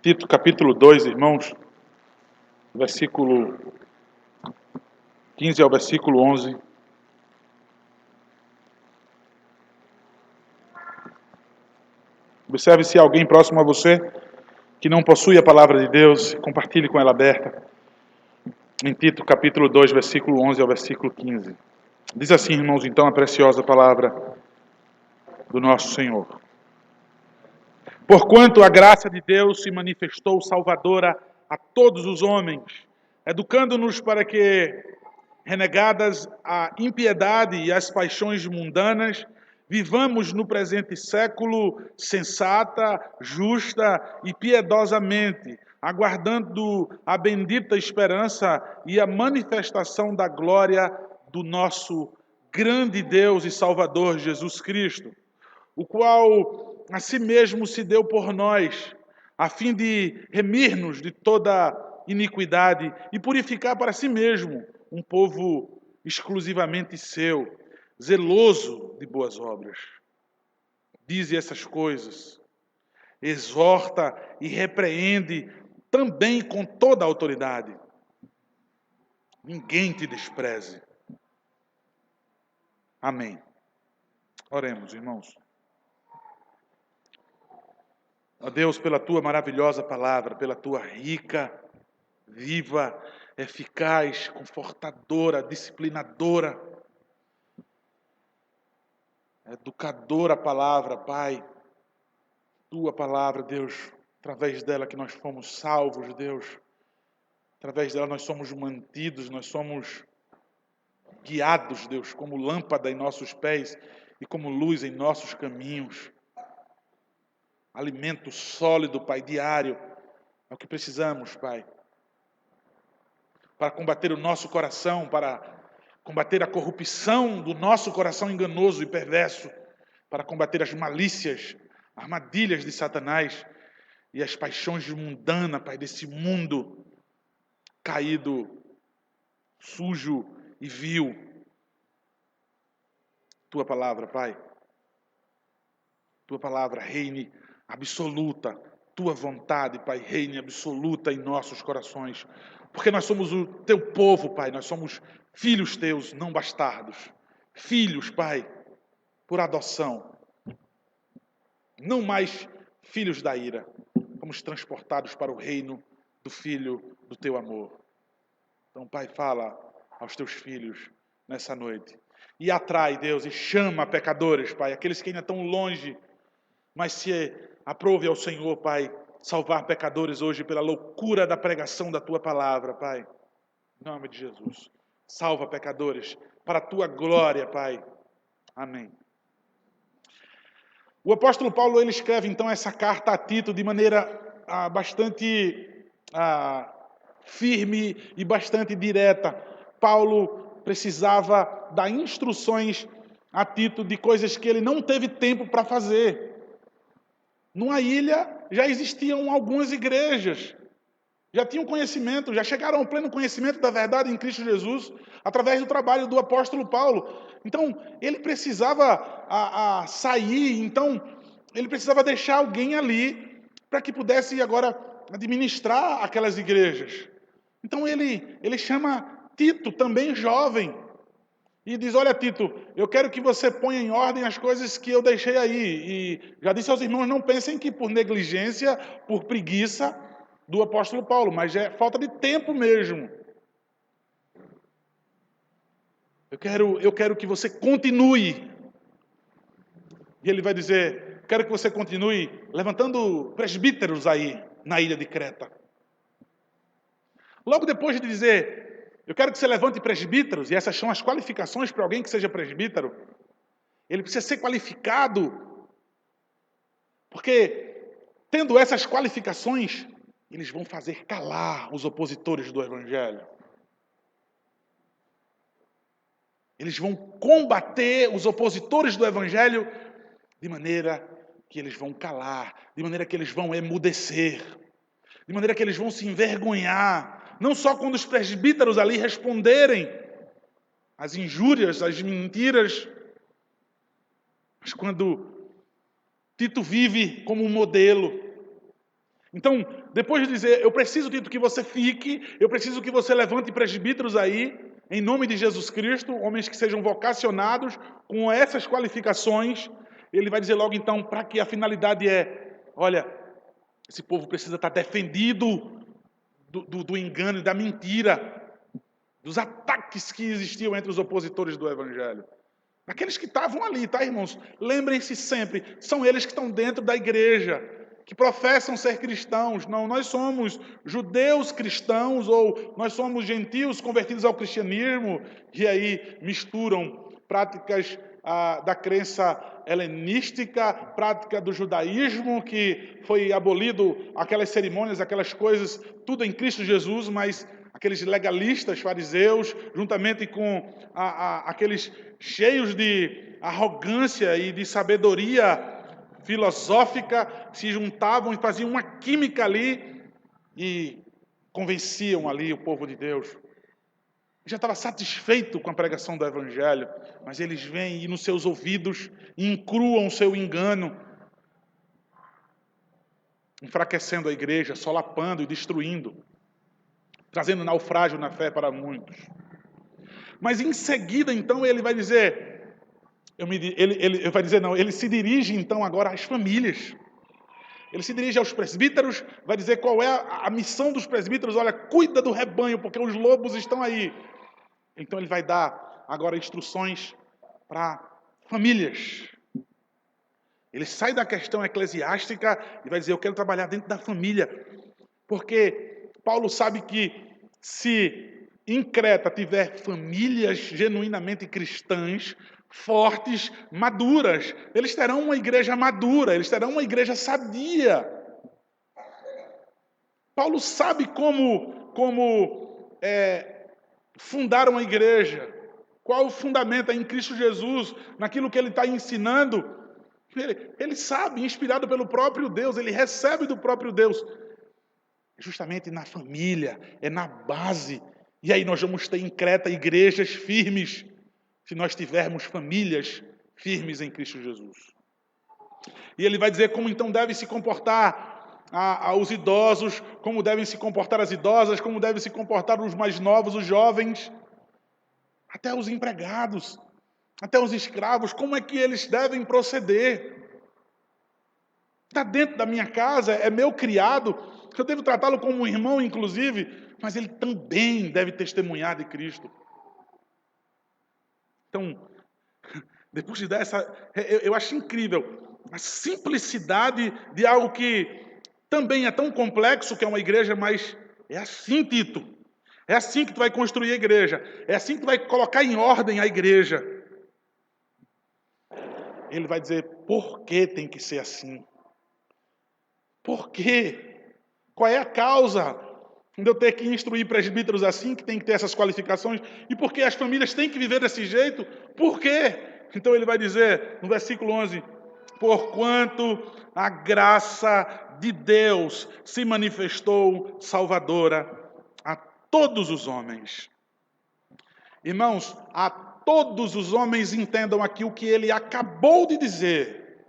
Tito capítulo 2, irmãos, versículo 15 ao versículo 11. Observe se há alguém próximo a você que não possui a palavra de Deus, compartilhe com ela aberta. Em Tito capítulo 2, versículo 11 ao versículo 15. Diz assim, irmãos, então, a preciosa palavra do nosso Senhor. Porquanto a graça de Deus se manifestou salvadora a todos os homens, educando-nos para que, renegadas a impiedade e as paixões mundanas, vivamos no presente século sensata, justa e piedosamente, aguardando a bendita esperança e a manifestação da glória do nosso grande Deus e Salvador Jesus Cristo, o qual a si mesmo se deu por nós, a fim de remir-nos de toda iniquidade e purificar para si mesmo um povo exclusivamente seu, zeloso de boas obras. Dize essas coisas, exorta e repreende também com toda a autoridade. Ninguém te despreze. Amém. Oremos, irmãos. Ó Deus, pela Tua maravilhosa palavra, pela Tua rica, viva, eficaz, confortadora, disciplinadora, educadora palavra, Pai. Tua palavra, Deus, através dela que nós fomos salvos, Deus. Através dela nós somos mantidos, nós somos guiados, Deus, como lâmpada em nossos pés e como luz em nossos caminhos. Alimento sólido, Pai, diário, é o que precisamos, Pai. Para combater o nosso coração, para combater a corrupção do nosso coração enganoso e perverso, para combater as malícias, armadilhas de Satanás e as paixões mundanas, Pai, desse mundo caído, sujo e vil. Tua palavra, Pai. Tua palavra reine absoluta. Tua vontade, Pai, reine absoluta em nossos corações. Porque nós somos o Teu povo, Pai. Nós somos filhos Teus, não bastardos. Filhos, Pai, por adoção. Não mais filhos da ira. Fomos transportados para o reino do Filho do Teu amor. Então, Pai, fala aos Teus filhos nessa noite. E atrai, Deus, e chama pecadores, Pai, aqueles que ainda estão longe, mas se aprove ao Senhor, Pai, salvar pecadores hoje pela loucura da pregação da Tua palavra, Pai. Em nome de Jesus. Salva pecadores para a Tua glória, Pai. Amém. O apóstolo Paulo, ele escreve então essa carta a Tito de maneira bastante firme e bastante direta. Paulo precisava dar instruções a Tito de coisas que ele não teve tempo para fazer. Numa ilha já existiam algumas igrejas, já tinham conhecimento, já chegaram ao pleno conhecimento da verdade em Cristo Jesus, através do trabalho do apóstolo Paulo. Então, ele precisava sair, então, ele precisava deixar alguém ali para que pudesse agora administrar aquelas igrejas. Então, ele chama Tito, também jovem, e diz, olha Tito, eu quero que você ponha em ordem as coisas que eu deixei aí. E já disse aos irmãos, não pensem que por negligência, por preguiça do apóstolo Paulo, mas é falta de tempo mesmo. Eu quero que você continue. E ele vai dizer, quero que você continue levantando presbíteros aí na ilha de Creta. Logo depois de dizer, eu quero que você levante presbíteros, e essas são as qualificações para alguém que seja presbítero. Ele precisa ser qualificado, porque tendo essas qualificações, eles vão fazer calar os opositores do Evangelho. Eles vão combater os opositores do Evangelho de maneira que eles vão calar, de maneira que eles vão emudecer, de maneira que eles vão se envergonhar, não só quando os presbíteros ali responderem às injúrias, às mentiras, mas quando Tito vive como um modelo. Então, depois de dizer, eu preciso, Tito, que você fique, eu preciso que você levante presbíteros aí, em nome de Jesus Cristo, homens que sejam vocacionados com essas qualificações, ele vai dizer logo então, para que a finalidade olha, esse povo precisa estar defendido do engano e da mentira, dos ataques que existiam entre os opositores do Evangelho. Aqueles que estavam ali, tá, irmãos? Lembrem-se sempre, são eles que estão dentro da igreja, que professam ser cristãos. Não, nós somos judeus cristãos ou nós somos gentios convertidos ao cristianismo e aí misturam práticas da crença helenística, prática do judaísmo, que foi abolido aquelas cerimônias, aquelas coisas, tudo em Cristo Jesus, mas aqueles legalistas fariseus, juntamente com aqueles cheios de arrogância e de sabedoria filosófica, se juntavam e faziam uma química ali e convenciam ali o povo de Deus. Já estava satisfeito com a pregação do Evangelho, mas eles vêm e nos seus ouvidos incruam o seu engano, enfraquecendo a igreja, solapando e destruindo, trazendo naufrágio na fé para muitos. Mas em seguida, então, ele vai dizer, ele se dirige então agora às famílias. Ele se dirige aos presbíteros, vai dizer qual é a missão dos presbíteros. Olha, cuida do rebanho, porque os lobos estão aí. Então ele vai dar agora instruções para famílias. Ele sai da questão eclesiástica e vai dizer, eu quero trabalhar dentro da família. Porque Paulo sabe que se em Creta tiver famílias genuinamente cristãs, fortes, maduras, eles terão uma igreja madura, eles terão uma igreja sadia. Paulo sabe como fundar uma igreja, qual o fundamento é em Cristo Jesus, naquilo que ele está ensinando. Ele sabe, inspirado pelo próprio Deus, ele recebe do próprio Deus. Justamente na família, é na base. E aí nós vamos ter em Creta igrejas firmes, se nós tivermos famílias firmes em Cristo Jesus. E ele vai dizer como então devem se comportar os idosos, como devem se comportar as idosas, como devem se comportar os mais novos, os jovens, até os empregados, até os escravos, como é que eles devem proceder. Está dentro da minha casa, é meu criado, eu devo tratá-lo como um irmão, inclusive, mas ele também deve testemunhar de Cristo. Então, depois de dar eu acho incrível a simplicidade de algo que também é tão complexo, que é uma igreja, mas é assim, Tito. É assim que tu vai construir a igreja. É assim que tu vai colocar em ordem a igreja. Ele vai dizer, por que tem que ser assim? Por quê? Qual é a causa de eu ter que instruir presbíteros assim, que tem que ter essas qualificações? E por que as famílias têm que viver desse jeito? Por quê? Então ele vai dizer, no versículo 11, porquanto a graça de Deus se manifestou salvadora a todos os homens. Irmãos, a todos os homens entendam aqui o que ele acabou de dizer.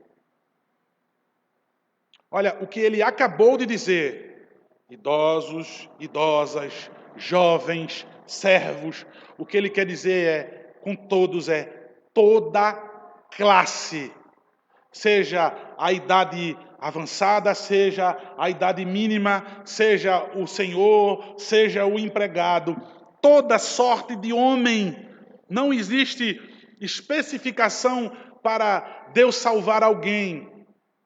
Olha, o que ele acabou de dizer, idosos, idosas, jovens, servos, o que ele quer dizer com todos toda classe, seja a idade avançada, seja a idade mínima, seja o senhor, seja o empregado, toda sorte de homem. Não existe especificação para Deus salvar alguém.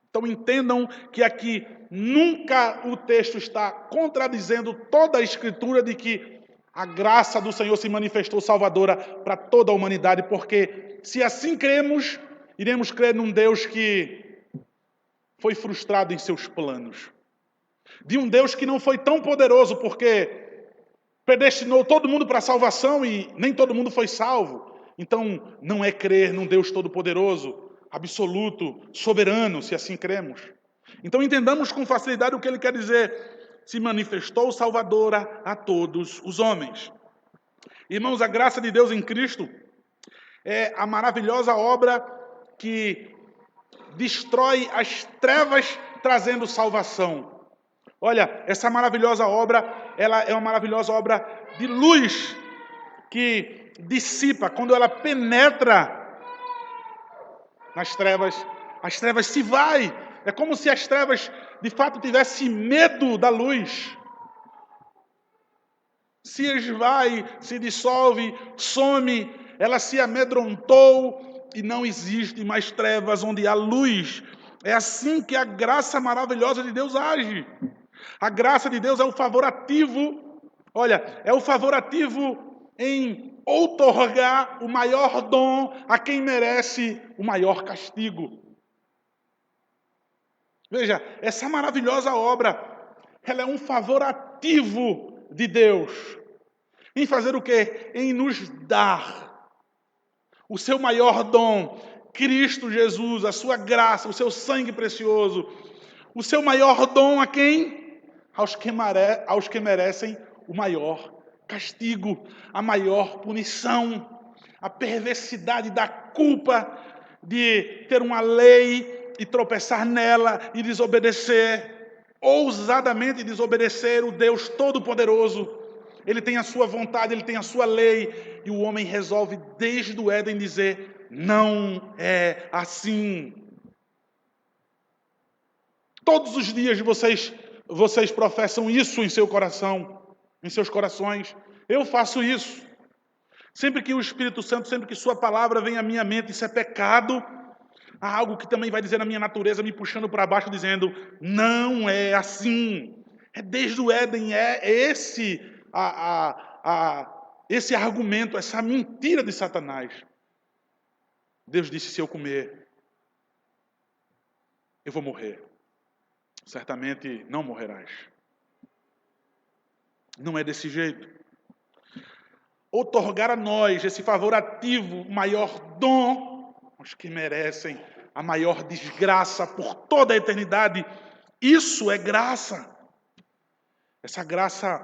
Então entendam que aqui nunca o texto está contradizendo toda a escritura de que a graça do Senhor se manifestou salvadora para toda a humanidade, porque se assim cremos, iremos crer num Deus que foi frustrado em seus planos. De um Deus que não foi tão poderoso, porque predestinou todo mundo para a salvação e nem todo mundo foi salvo. Então não é crer num Deus todo-poderoso, absoluto, soberano, se assim cremos. Então entendamos com facilidade o que ele quer dizer. Se manifestou salvadora a todos os homens. Irmãos, a graça de Deus em Cristo é a maravilhosa obra que destrói as trevas trazendo salvação. Olha, essa maravilhosa obra, ela é uma maravilhosa obra de luz que dissipa, quando ela penetra nas trevas, as trevas se vai. É como se as trevas, de fato, tivessem medo da luz. Se esvai, se dissolve, some, ela se amedrontou e não existe mais trevas onde há luz. É assim que a graça maravilhosa de Deus age. A graça de Deus é o favorativo, olha, é o favorativo em outorgar o maior dom a quem merece o maior castigo. Veja, essa maravilhosa obra, ela é um favorativo de Deus. Em fazer o quê? Em nos dar o seu maior dom, Cristo Jesus, a sua graça, o seu sangue precioso. O seu maior dom a quem? Aos que merecem o maior castigo, a maior punição, a perversidade da culpa de ter uma lei e tropeçar nela e desobedecer, ousadamente desobedecer o Deus Todo-Poderoso. Ele tem a sua vontade, ele tem a sua lei, e o homem resolve desde o Éden dizer: não é assim. Todos os dias vocês professam isso em seu coração, em seus corações. Eu faço isso. Sempre que o Espírito Santo, sempre que sua palavra vem à minha mente, isso é pecado, há algo que também vai dizer na minha natureza, me puxando para baixo, dizendo: não é assim. É desde o Éden, é esse esse argumento, essa mentira de Satanás. Deus disse: se eu comer, eu vou morrer. Certamente não morrerás. Não é desse jeito. Outorgar a nós esse favorativo, maior dom, os que merecem a maior desgraça por toda a eternidade, isso é graça. Essa graça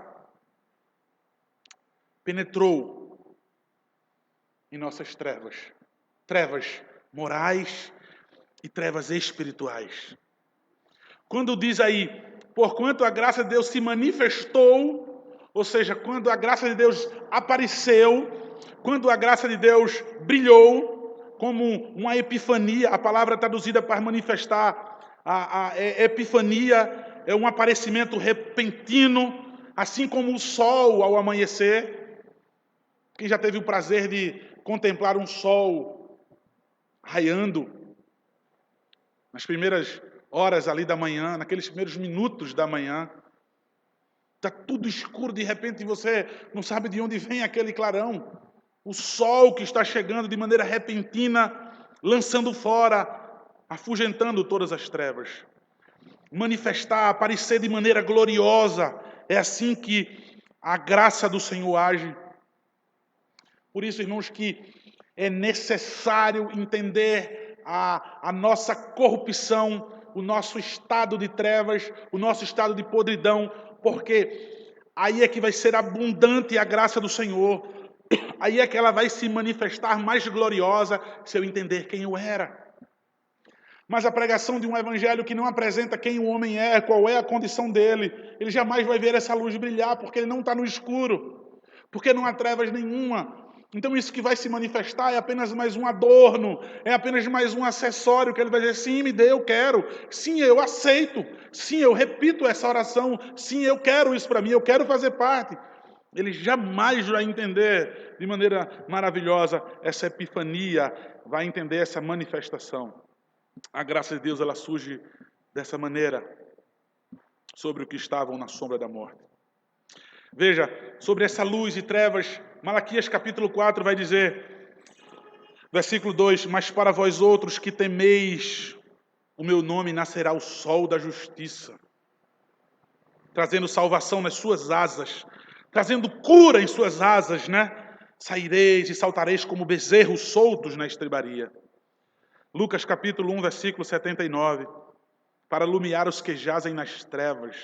penetrou em nossas trevas. Trevas morais e trevas espirituais. Quando diz aí, porquanto a graça de Deus se manifestou, ou seja, quando a graça de Deus apareceu, quando a graça de Deus brilhou, como uma epifania, a palavra traduzida para manifestar, a epifania é um aparecimento repentino, assim como o sol ao amanhecer. Quem já teve o prazer de contemplar um sol raiando nas primeiras horas ali da manhã, naqueles primeiros minutos da manhã, está tudo escuro, de repente você não sabe de onde vem aquele clarão. O sol que está chegando de maneira repentina, lançando fora, afugentando todas as trevas. Manifestar, aparecer de maneira gloriosa. É assim que a graça do Senhor age. Por isso, irmãos, que é necessário entender a nossa corrupção, o nosso estado de trevas, o nosso estado de podridão, porque aí é que vai ser abundante a graça do Senhor, aí é que ela vai se manifestar mais gloriosa, se eu entender quem eu era. Mas a pregação de um evangelho que não apresenta quem o homem é, qual é a condição dele, ele jamais vai ver essa luz brilhar, porque ele não está no escuro, porque não há trevas nenhuma. Então isso que vai se manifestar é apenas mais um adorno, é apenas mais um acessório que ele vai dizer: sim, me dê, eu quero, sim, eu aceito, sim, eu repito essa oração, sim, eu quero isso para mim, eu quero fazer parte. Ele jamais vai entender de maneira maravilhosa essa epifania, vai entender essa manifestação. A graça de Deus, ela surge dessa maneira sobre os que estavam na sombra da morte. Veja, sobre essa luz e trevas, Malaquias capítulo 4 vai dizer, versículo 2: mas para vós outros que temeis o meu nome, nascerá o sol da justiça, trazendo salvação nas suas asas, trazendo cura em suas asas, né? Saireis e saltareis como bezerros soltos na estrebaria. Lucas capítulo 1, versículo 79, para iluminar os que jazem nas trevas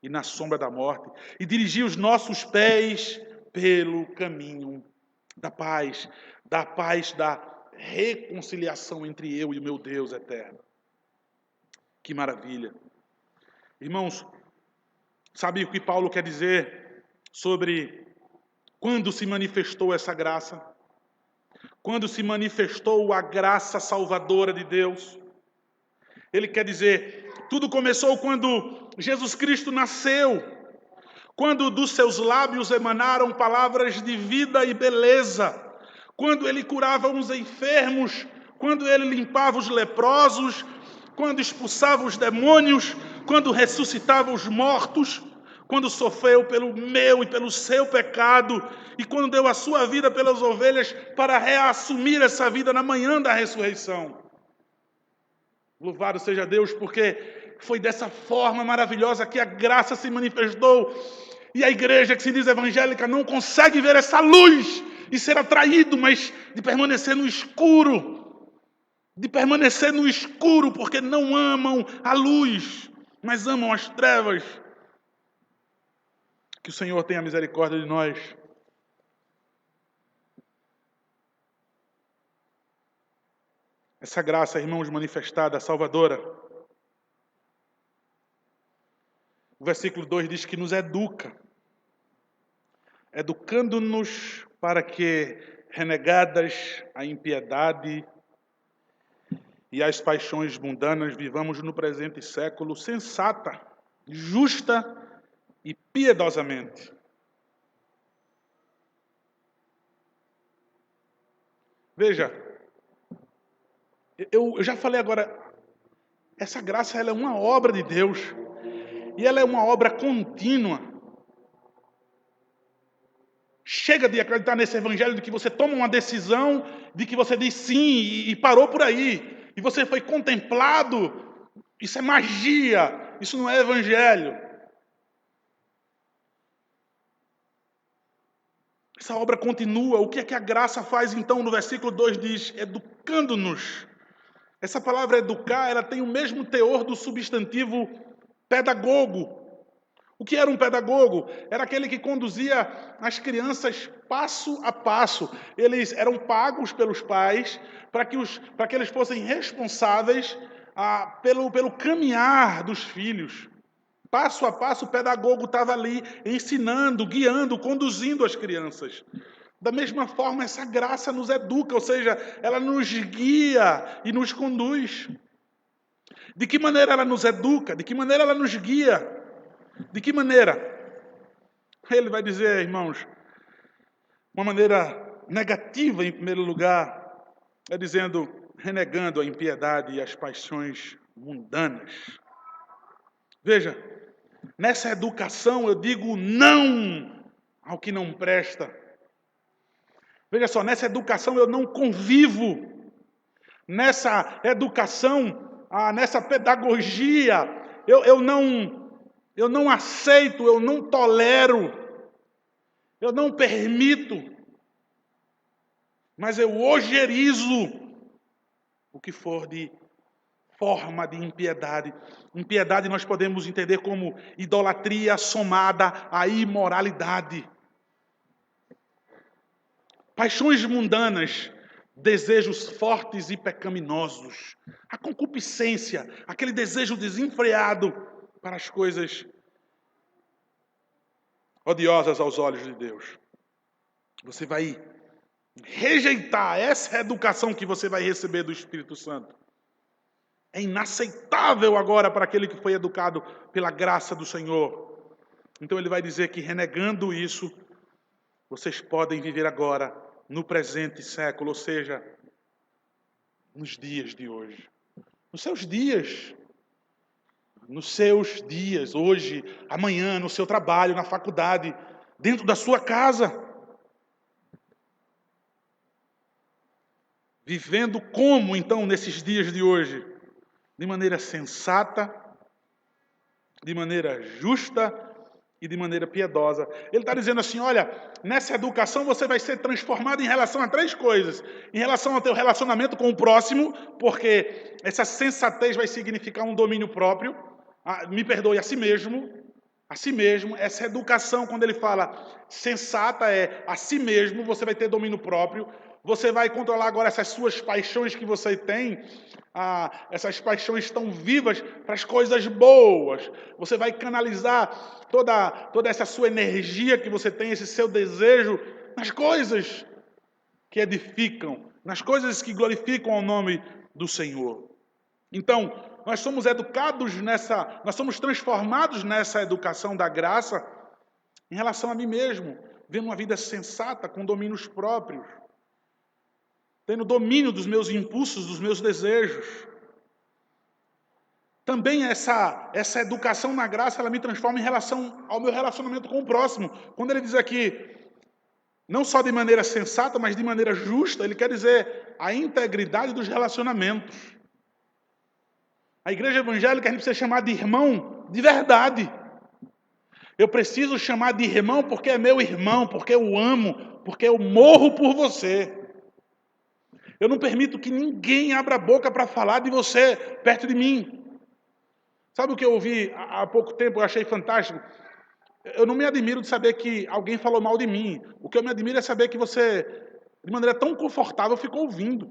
e na sombra da morte, e dirigir os nossos pés pelo caminho da paz da reconciliação entre eu e o meu Deus eterno. Que maravilha! Irmãos, Sabe o que Paulo quer dizer sobre quando se manifestou essa graça? Quando se manifestou a graça salvadora de Deus? Ele quer dizer, tudo começou quando Jesus Cristo nasceu, quando dos seus lábios emanaram palavras de vida e beleza, quando ele curava os enfermos, quando ele limpava os leprosos, quando expulsava os demônios, quando ressuscitava os mortos, quando sofreu pelo meu e pelo seu pecado, e quando deu a sua vida pelas ovelhas para reassumir essa vida na manhã da ressurreição. Louvado seja Deus, porque foi dessa forma maravilhosa que a graça se manifestou. E a igreja que se diz evangélica não consegue ver essa luz e ser atraído, mas de permanecer no escuro. De permanecer no escuro, porque não amam a luz, mas amam as trevas. Que o Senhor tenha misericórdia de nós. Essa graça, irmãos, manifestada, salvadora. O versículo 2 diz que nos educa, educando-nos para que, renegadas a impiedade e as paixões mundanas, vivamos no presente século sensata, justa e piedosamente. Veja, eu já falei agora, essa graça ela é uma obra de Deus e ela é uma obra contínua. Chega de acreditar nesse evangelho de que você toma uma decisão, de que você diz sim e parou por aí. E você foi contemplado. Isso é magia. Isso não é evangelho. Essa obra continua. O que é que a graça faz então? No versículo 2 diz, educando-nos. Essa palavra educar, ela tem o mesmo teor do substantivo pedagogo. O que era um pedagogo? Era aquele que conduzia as crianças passo a passo. Eles eram pagos pelos pais para que eles fossem responsáveis pelo caminhar dos filhos. Passo a passo, o pedagogo estava ali ensinando, guiando, conduzindo as crianças. Da mesma forma, essa graça nos educa, ou seja, ela nos guia e nos conduz. De que maneira ela nos educa? De que maneira ela nos guia? De que maneira? Ele vai dizer, irmãos, uma maneira negativa em primeiro lugar, é dizendo, renegando a impiedade e as paixões mundanas. Veja, nessa educação eu digo não ao que não presta. Veja só, nessa educação eu não convivo. Nessa educação, nessa pedagogia, eu não aceito, eu não tolero, eu não permito, mas eu ojerizo o que for de forma de impiedade. Impiedade nós podemos entender como idolatria somada à imoralidade. Paixões mundanas, desejos fortes e pecaminosos. A concupiscência, aquele desejo desenfreado para as coisas odiosas aos olhos de Deus. Você vai rejeitar essa educação que você vai receber do Espírito Santo. É inaceitável agora para aquele que foi educado pela graça do Senhor. Então ele vai dizer que renegando isso, vocês podem viver agora no presente século, ou seja, nos dias de hoje. Nos seus dias, hoje, amanhã, no seu trabalho, na faculdade, dentro da sua casa. Vivendo como, então, nesses dias de hoje? De maneira sensata, de maneira justa e de maneira piedosa. Ele está dizendo assim, olha, nessa educação você vai ser transformado em relação a 3 coisas. Em relação ao teu relacionamento com o próximo, porque essa sensatez vai significar um domínio próprio. Me perdoe, a si mesmo. A si mesmo. Essa educação, quando ele fala sensata, é a si mesmo, você vai ter domínio próprio. Você vai controlar agora essas suas paixões que você tem, essas paixões tão vivas para as coisas boas. Você vai canalizar toda essa sua energia que você tem, esse seu desejo, nas coisas que edificam, nas coisas que glorificam o nome do Senhor. Então, nós somos educados nós somos transformados nessa educação da graça em relação a mim mesmo, vendo uma vida sensata, com domínios próprios, tendo domínio dos meus impulsos, dos meus desejos. Também essa educação na graça, ela me transforma em relação ao meu relacionamento com o próximo. Quando ele diz aqui, não só de maneira sensata, mas de maneira justa, ele quer dizer a integridade dos relacionamentos. A igreja evangélica, a gente precisa chamar de irmão de verdade. Eu preciso chamar de irmão porque é meu irmão, porque eu amo, porque eu morro por você. Eu não permito que ninguém abra a boca para falar de você perto de mim. Sabe o que eu ouvi há pouco tempo, eu achei fantástico? Eu não me admiro de saber que alguém falou mal de mim. O que eu me admiro é saber que você, de maneira tão confortável, ficou ouvindo.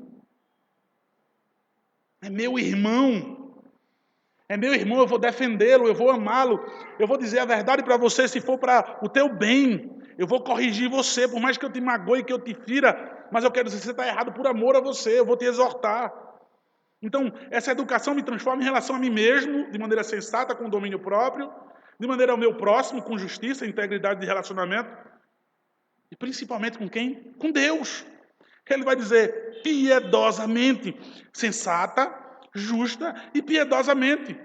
É meu irmão. É meu irmão, eu vou defendê-lo, eu vou amá-lo. Eu vou dizer a verdade para você se for para o teu bem. Eu vou corrigir você, por mais que eu te magoe, que eu te fira. Mas eu quero dizer que você está errado por amor a você. Eu vou te exortar. Então, essa educação me transforma em relação a mim mesmo, de maneira sensata, com domínio próprio, de maneira ao meu próximo, com justiça, integridade de relacionamento, e principalmente com quem? Com Deus. Ele vai dizer piedosamente, sensata, justa e piedosamente.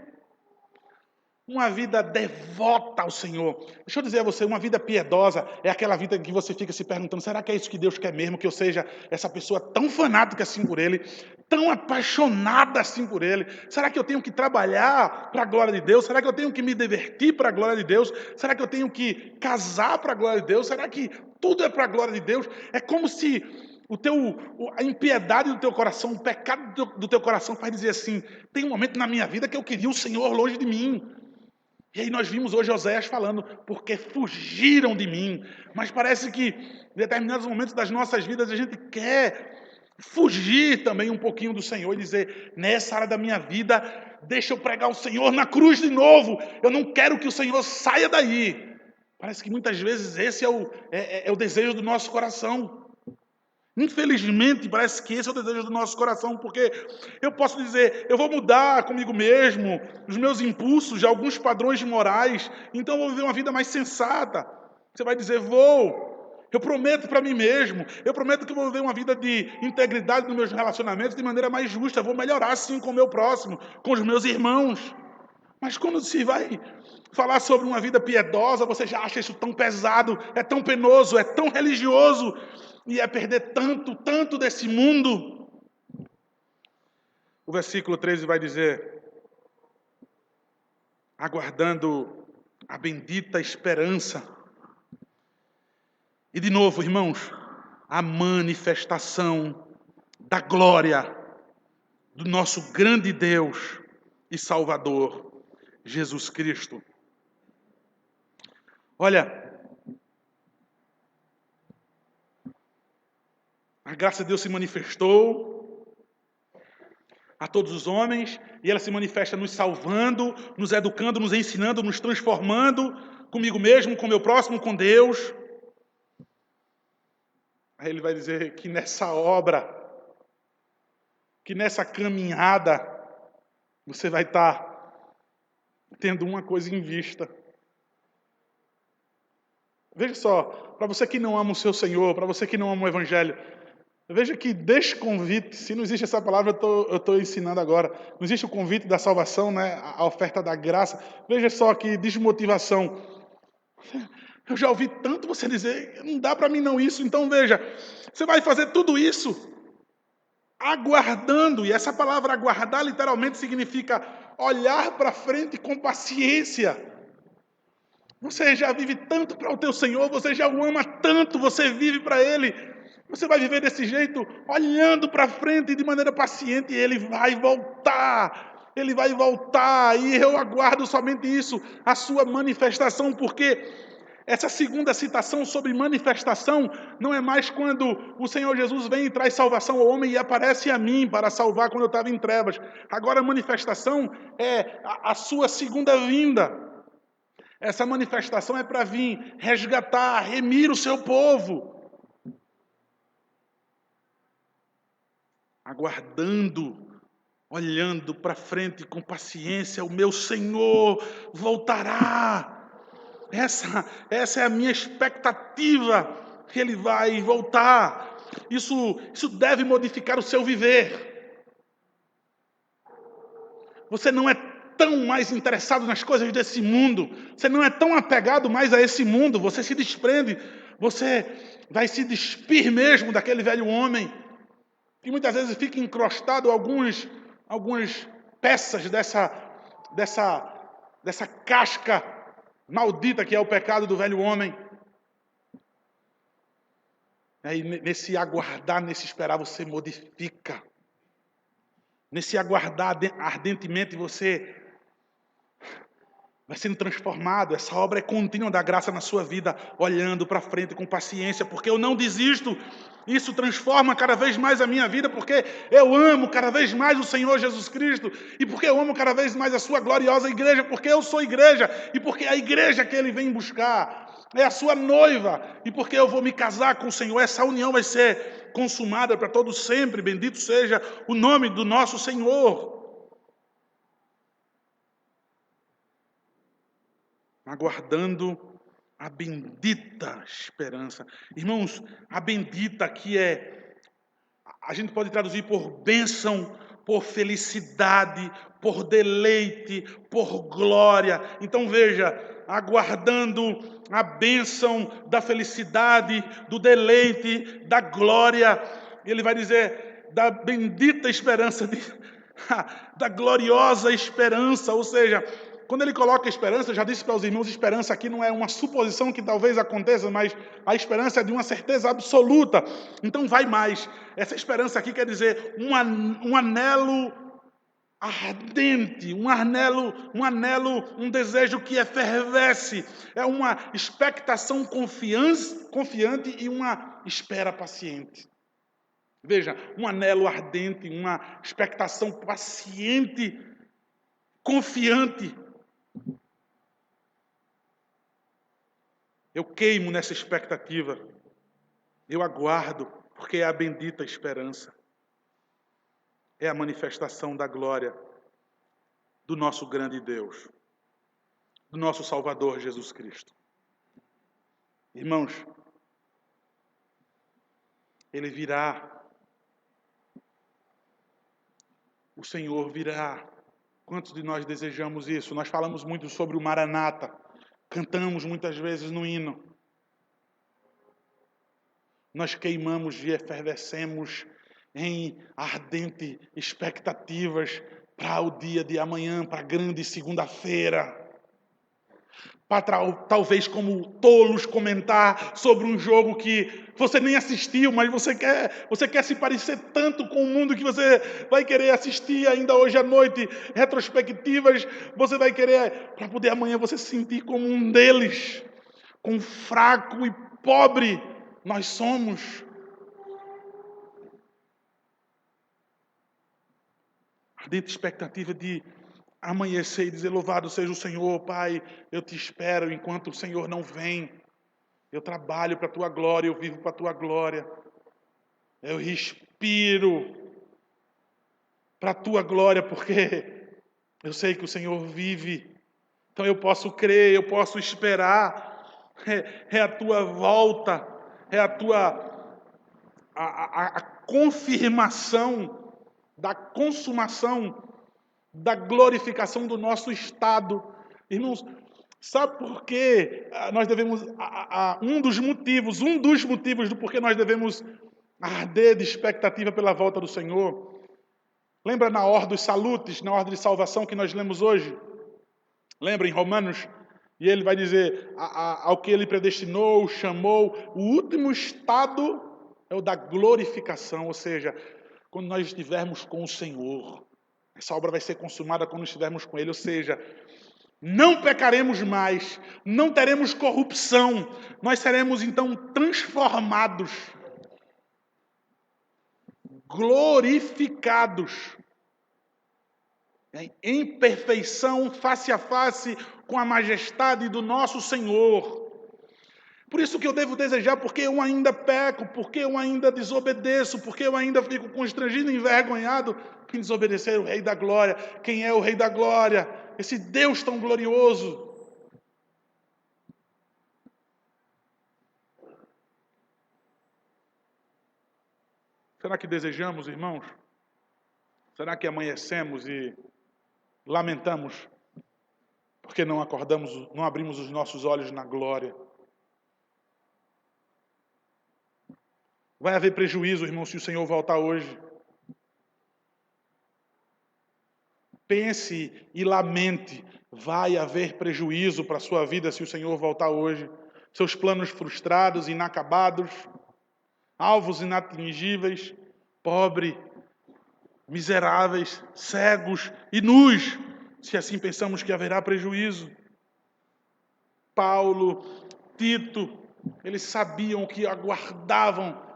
Uma vida devota ao Senhor. Deixa eu dizer a você, uma vida piedosa é aquela vida que você fica se perguntando, será que é isso que Deus quer mesmo? Que eu seja essa pessoa tão fanática assim por Ele, tão apaixonada assim por Ele? Será que eu tenho que trabalhar para a glória de Deus? Será que eu tenho que me divertir para a glória de Deus? Será que eu tenho que casar para a glória de Deus? Será que tudo é para a glória de Deus? É como se a impiedade do teu coração, o pecado do teu coração faz dizer assim, tem um momento na minha vida que eu queria o Senhor longe de mim. E aí nós vimos hoje Oséias falando, porque fugiram de mim. Mas parece que em determinados momentos das nossas vidas a gente quer fugir também um pouquinho do Senhor e dizer, nessa área da minha vida, deixa eu pregar o Senhor na cruz de novo. Eu não quero que o Senhor saia daí. Parece que muitas vezes esse é o desejo do nosso coração. Infelizmente, parece que esse é o desejo do nosso coração, porque eu posso dizer, eu vou mudar comigo mesmo, os meus impulsos, de alguns padrões morais, então eu vou viver uma vida mais sensata. Você vai dizer, vou, eu prometo para mim mesmo, eu prometo que eu vou viver uma vida de integridade nos meus relacionamentos de maneira mais justa, eu vou melhorar sim com o meu próximo, com os meus irmãos. Mas quando se vai falar sobre uma vida piedosa, você já acha isso tão pesado, é tão penoso, é tão religioso, e é perder tanto desse mundo. O versículo 13 vai dizer, aguardando a bendita esperança. E de novo, irmãos, a manifestação da glória do nosso grande Deus e Salvador, Jesus Cristo. Olha, a graça de Deus se manifestou a todos os homens, e ela se manifesta nos salvando, nos educando, nos ensinando, nos transformando, comigo mesmo, com meu próximo, com Deus. Aí ele vai dizer que nessa obra, que nessa caminhada, você vai estar tendo uma coisa em vista. Veja só, para você que não ama o seu Senhor, para você que não ama o Evangelho, veja que desconvite, se não existe essa palavra, eu estou ensinando agora. Não existe o convite da salvação, né? A oferta da graça. Veja só que desmotivação. Eu já ouvi tanto você dizer, não dá para mim não isso. Então veja, você vai fazer tudo isso aguardando. E essa palavra aguardar literalmente significa olhar para frente com paciência. Você já vive tanto para o teu Senhor, você já o ama tanto, você vive para Ele. Você vai viver desse jeito, olhando para frente de maneira paciente, e Ele vai voltar. Ele vai voltar, e eu aguardo somente isso, a sua manifestação, porque Essa segunda citação sobre manifestação não é mais quando o Senhor Jesus vem e traz salvação ao homem e aparece a mim para salvar quando eu estava em trevas. Agora a manifestação é a sua segunda vinda. Essa manifestação é para vir resgatar, remir o seu povo. Aguardando, olhando para frente com paciência, o meu Senhor voltará. Essa é a minha expectativa, que Ele vai voltar. Isso deve modificar o seu viver. Você não é tão mais interessado nas coisas desse mundo. Você não é tão apegado mais a esse mundo. Você se desprende. Você vai se despir mesmo daquele velho homem que muitas vezes fica encrostado algumas peças dessa casca maldita que é o pecado do velho homem. Aí, nesse aguardar, nesse esperar, você modifica. Nesse aguardar ardentemente, você vai sendo transformado. Essa obra é contínua da graça na sua vida, olhando para frente com paciência, porque eu não desisto. Isso transforma cada vez mais a minha vida, porque eu amo cada vez mais o Senhor Jesus Cristo, e porque eu amo cada vez mais a sua gloriosa igreja, porque eu sou igreja, e porque a igreja que Ele vem buscar é a sua noiva, e porque eu vou me casar com o Senhor, essa união vai ser consumada para todo sempre. Bendito seja o nome do nosso Senhor. Aguardando a bendita esperança. Irmãos, a bendita aqui a gente pode traduzir por bênção, por felicidade, por deleite, por glória. Então veja, aguardando a bênção da felicidade, do deleite, da glória. Ele vai dizer da bendita esperança, da gloriosa esperança, ou seja, quando ele coloca esperança, eu já disse para os irmãos, esperança aqui não é uma suposição que talvez aconteça, mas a esperança é de uma certeza absoluta. Então vai mais. Essa esperança aqui quer dizer um anelo ardente, um anelo, um desejo que efervesce. É uma expectação confiante e uma espera paciente. Veja, um anelo ardente, uma expectação paciente, confiante. Eu queimo nessa expectativa. Eu aguardo, porque é a bendita esperança. É a manifestação da glória do nosso grande Deus, do nosso Salvador Jesus Cristo. Irmãos, Ele virá. O Senhor virá. Quantos de nós desejamos isso? Nós falamos muito sobre o Maranata. Cantamos muitas vezes no hino. Nós queimamos e efervescemos em ardente expectativas para o dia de amanhã, para a grande segunda-feira. Para talvez como tolos comentar sobre um jogo que você nem assistiu, mas você quer se parecer tanto com o mundo que você vai querer assistir ainda hoje à noite, retrospectivas, você vai querer, para poder amanhã você se sentir como um deles, quão fraco e pobre nós somos. Ardente expectativa de amanhecer e dizer, louvado seja o Senhor, Pai, eu te espero enquanto o Senhor não vem. Eu trabalho para a tua glória, eu vivo para a tua glória. Eu respiro para a tua glória, porque eu sei que o Senhor vive. Então eu posso crer, eu posso esperar. É a tua volta, é a confirmação da consumação, da glorificação do nosso estado. Irmãos, sabe por que nós devemos, um dos motivos do porquê nós devemos arder de expectativa pela volta do Senhor? Lembra na ordem dos salutes, na ordem de salvação que nós lemos hoje? Lembra em Romanos? E ele vai dizer, ao que ele predestinou, chamou, o último estado é o da glorificação, ou seja, quando nós estivermos com o Senhor. Essa obra vai ser consumada quando estivermos com Ele, ou seja, Não pecaremos mais, não teremos corrupção, nós seremos então transformados, glorificados, em perfeição, face a face com a majestade do nosso Senhor. Por isso que eu devo desejar, porque eu ainda peco, porque eu ainda desobedeço, porque eu ainda fico constrangido e envergonhado em desobedecer o Rei da Glória. Quem é o Rei da Glória? Esse Deus tão glorioso. Será que desejamos, irmãos? Será que amanhecemos e lamentamos porque não acordamos, não abrimos os nossos olhos na glória? Vai haver prejuízo, irmão, se o Senhor voltar hoje. Pense e lamente. Vai haver prejuízo para a sua vida se o Senhor voltar hoje. Seus planos frustrados, inacabados, alvos inatingíveis, pobre, miseráveis, cegos e nus, se assim pensamos que haverá prejuízo. Paulo, Tito, eles sabiam o que aguardavam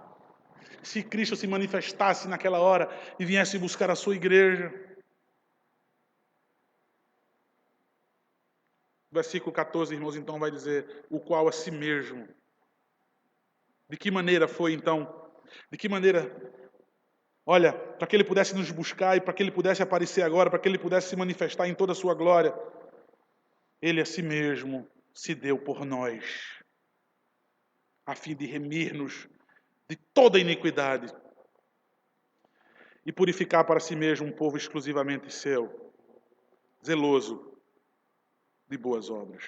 se Cristo se manifestasse naquela hora e viesse buscar a sua igreja. Versículo 14, irmãos, então vai dizer, o qual a si mesmo. De que maneira foi, então? De que maneira? Olha, para que ele pudesse nos buscar e para que ele pudesse aparecer agora, para que ele pudesse se manifestar em toda a sua glória, ele a si mesmo se deu por nós, a fim de remir-nos de toda iniquidade e purificar para si mesmo um povo exclusivamente seu, zeloso de boas obras.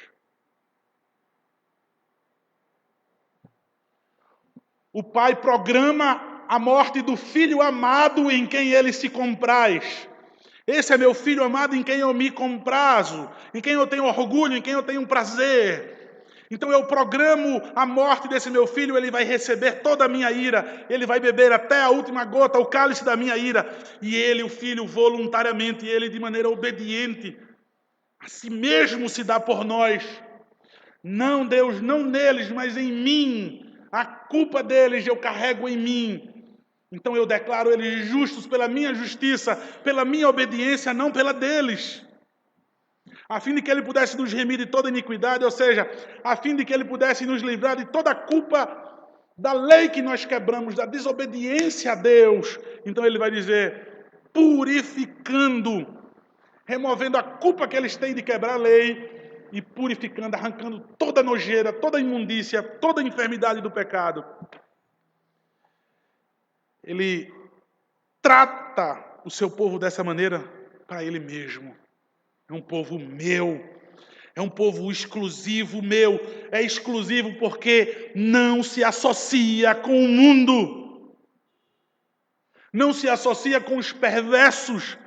O Pai programa a morte do Filho amado em quem ele se compraz. Esse é meu Filho amado em quem eu me comprazo, em quem eu tenho orgulho, em quem eu tenho prazer. Então eu programo a morte desse meu filho, ele vai receber toda a minha ira, ele vai beber até a última gota, o cálice da minha ira. E ele, o filho, voluntariamente, ele de maneira obediente, a si mesmo se dá por nós. Não, Deus, não neles, mas em mim. A culpa deles eu carrego em mim. Então eu declaro eles justos pela minha justiça, pela minha obediência, não pela deles. A fim de que ele pudesse nos remir de toda iniquidade, ou seja, a fim de que ele pudesse nos livrar de toda a culpa da lei que nós quebramos, da desobediência a Deus. Então ele vai dizer, purificando, removendo a culpa que eles têm de quebrar a lei e purificando, arrancando toda a nojeira, toda a imundícia, toda a enfermidade do pecado. Ele trata o seu povo dessa maneira para ele mesmo. É um povo meu, é um povo exclusivo meu, é exclusivo porque não se associa com o mundo, não se associa com os perversos,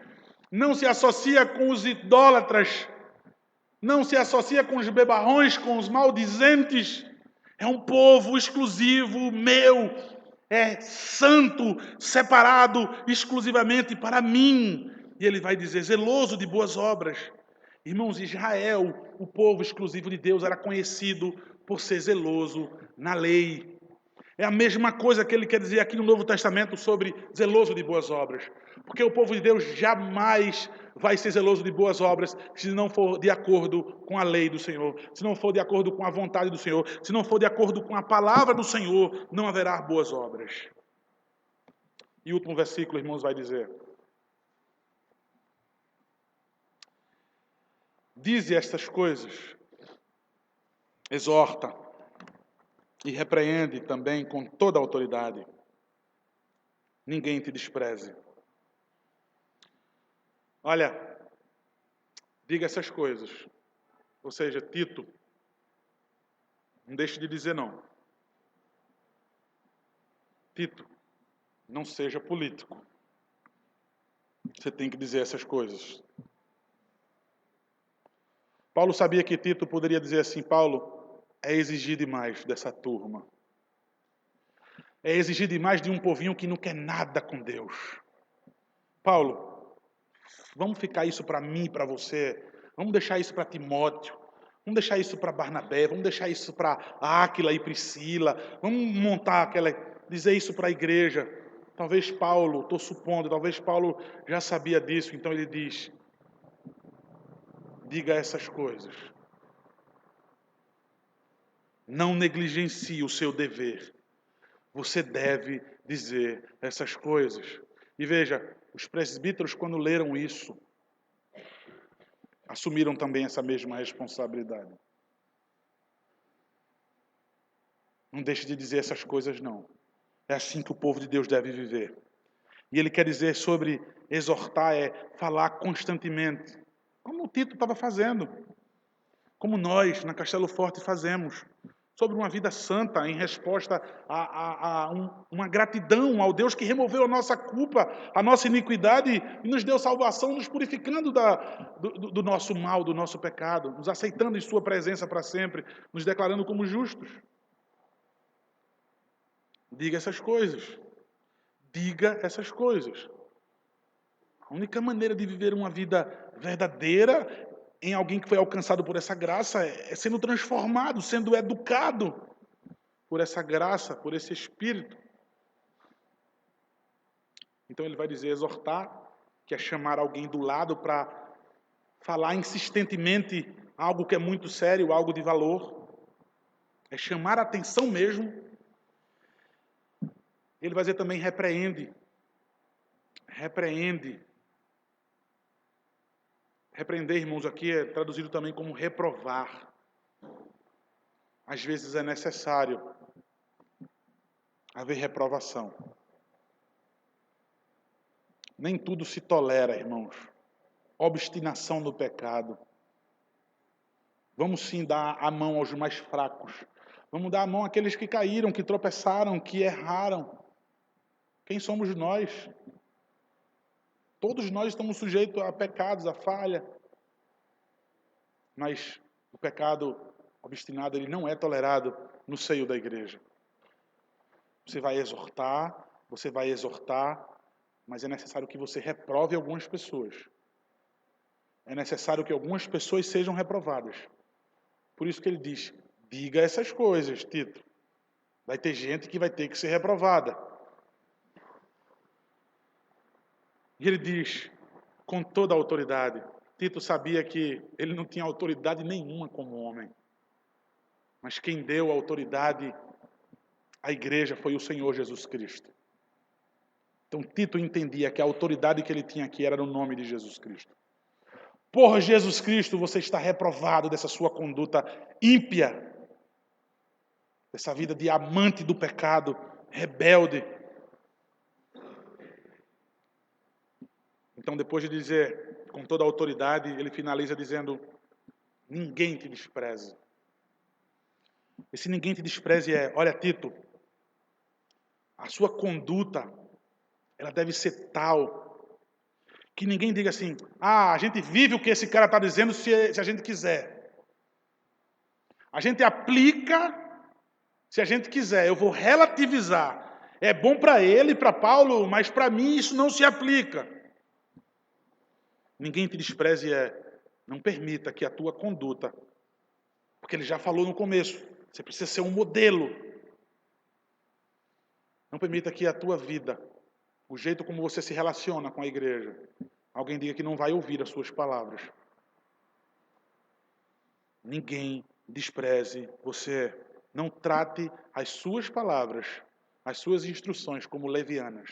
não se associa com os idólatras, não se associa com os bebarrões, com os maldizentes. É um povo exclusivo meu, é santo, separado exclusivamente para mim. E ele vai dizer, zeloso de boas obras. Irmãos, Israel, o povo exclusivo de Deus, era conhecido por ser zeloso na lei. É a mesma coisa que ele quer dizer aqui no Novo Testamento sobre zeloso de boas obras. Porque o povo de Deus jamais vai ser zeloso de boas obras se não for de acordo com a lei do Senhor, se não for de acordo com a vontade do Senhor, se não for de acordo com a palavra do Senhor, não haverá boas obras. E o último versículo, irmãos, vai dizer: dize estas coisas, exorta e repreende também com toda a autoridade. Ninguém te despreze. Olha, diga essas coisas. Ou seja, Tito, não deixe de dizer não. Tito, não seja político. Você tem que dizer essas coisas. Paulo sabia que Tito poderia dizer assim, Paulo, é exigir demais dessa turma. É exigir demais de um povinho que não quer nada com Deus. Paulo, vamos ficar isso para mim e para você. Vamos deixar isso para Timóteo. Vamos deixar isso para Barnabé. Vamos deixar isso para Áquila e Priscila. Vamos dizer isso para a igreja. Talvez Paulo, estou supondo, talvez Paulo já sabia disso. Então ele diz, diga essas coisas. Não negligencie o seu dever. Você deve dizer essas coisas. E veja, os presbíteros, quando leram isso, assumiram também essa mesma responsabilidade. Não deixe de dizer essas coisas, não. É assim que o povo de Deus deve viver. E ele quer dizer sobre exortar, é falar constantemente. Como o Tito estava fazendo. Como nós, na Castelo Forte, fazemos. Sobre uma vida santa, em resposta a uma gratidão ao Deus que removeu a nossa culpa, a nossa iniquidade e nos deu salvação, nos purificando do nosso mal, do nosso pecado, nos aceitando em sua presença para sempre, nos declarando como justos. Diga essas coisas. Diga essas coisas. A única maneira de viver uma vida verdadeira em alguém que foi alcançado por essa graça é sendo transformado, sendo educado por essa graça, por esse Espírito. Então ele vai dizer exortar, que é chamar alguém do lado para falar insistentemente algo que é muito sério, algo de valor. É chamar a atenção mesmo. Ele vai dizer também repreende. Repreende. Repreender, irmãos, aqui é traduzido também como reprovar. Às vezes é necessário haver reprovação. Nem tudo se tolera, irmãos. Obstinação no pecado. Vamos sim dar a mão aos mais fracos. Vamos dar a mão àqueles que caíram, que tropeçaram, que erraram. Quem somos nós? Todos nós estamos sujeitos a pecados, a falha. Mas o pecado obstinado, ele não é tolerado no seio da igreja. Você vai exortar, mas é necessário que você reprove algumas pessoas. É necessário que algumas pessoas sejam reprovadas. Por isso que ele diz, diga essas coisas, Tito. Vai ter gente que vai ter que ser reprovada. E ele diz, com toda a autoridade, Tito sabia que ele não tinha autoridade nenhuma como homem. Mas quem deu a autoridade à igreja foi o Senhor Jesus Cristo. Então Tito entendia que a autoridade que ele tinha aqui era no nome de Jesus Cristo. Por Jesus Cristo, você está reprovado dessa sua conduta ímpia, dessa vida de amante do pecado, rebelde. Então, depois de dizer com toda a autoridade, ele finaliza dizendo, ninguém te despreze. Esse ninguém te despreze é, olha Tito, a sua conduta, ela deve ser tal, que ninguém diga assim, a gente vive o que esse cara está dizendo se a gente quiser. A gente aplica se a gente quiser. Eu vou relativizar. É bom para ele, para Paulo, mas para mim isso não se aplica. Ninguém te despreze não permita que a tua conduta, porque ele já falou no começo, você precisa ser um modelo. Não permita que a tua vida, o jeito como você se relaciona com a igreja, alguém diga que não vai ouvir as suas palavras. Ninguém despreze você. Não trate as suas palavras, as suas instruções como levianas.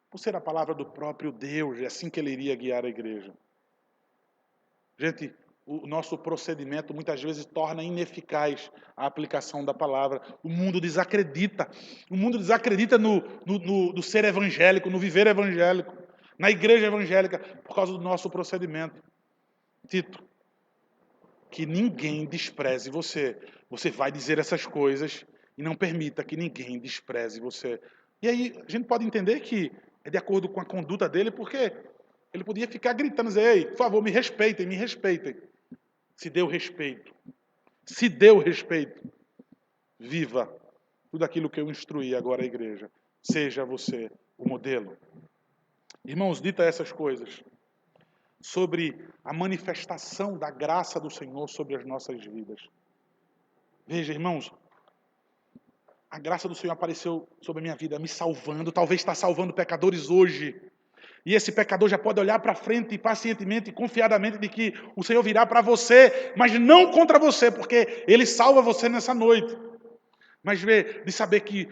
Por ser a palavra do próprio Deus, é assim que ele iria guiar a igreja. Gente, o nosso procedimento muitas vezes torna ineficaz a aplicação da palavra. O mundo desacredita. O mundo desacredita no ser evangélico, no viver evangélico, na igreja evangélica, por causa do nosso procedimento. Tito, que ninguém despreze você. Você vai dizer essas coisas e não permita que ninguém despreze você. E aí a gente pode entender que é de acordo com a conduta dele, porque ele podia ficar gritando, dizer, ei, por favor, me respeitem, me respeitem. Se deu respeito. Se deu respeito. Viva tudo aquilo que eu instruí agora à igreja. Seja você o modelo. Irmãos, dita essas coisas, sobre a manifestação da graça do Senhor sobre as nossas vidas. Veja, irmãos, a graça do Senhor apareceu sobre a minha vida, me salvando, talvez está salvando pecadores hoje. E esse pecador já pode olhar para frente pacientemente e confiadamente de que o Senhor virá para você, mas não contra você, porque Ele salva você nessa noite. Mas de saber que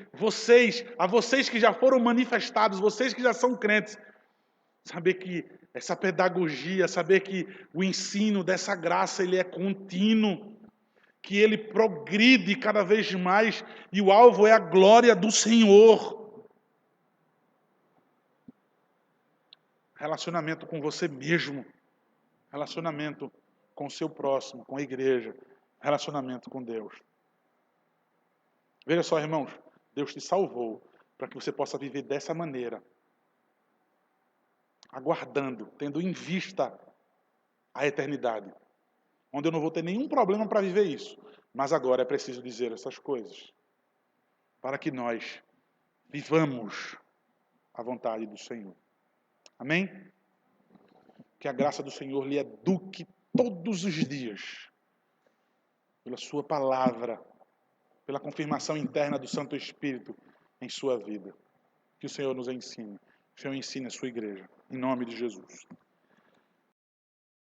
a vocês que já foram manifestados, vocês que já são crentes, saber que essa pedagogia, saber que o ensino dessa graça, ele é contínuo, que ele progride cada vez mais, e o alvo é a glória do Senhor. Relacionamento com você mesmo, relacionamento com o seu próximo, com a igreja, relacionamento com Deus. Veja só, irmãos, Deus te salvou para que você possa viver dessa maneira, aguardando, tendo em vista a eternidade, onde eu não vou ter nenhum problema para viver isso. Mas agora é preciso dizer essas coisas, para que nós vivamos a vontade do Senhor. Amém? Que a graça do Senhor lhe eduque todos os dias, pela sua palavra, pela confirmação interna do Santo Espírito em sua vida. Que o Senhor nos ensine. Que o Senhor ensine a sua igreja. Em nome de Jesus.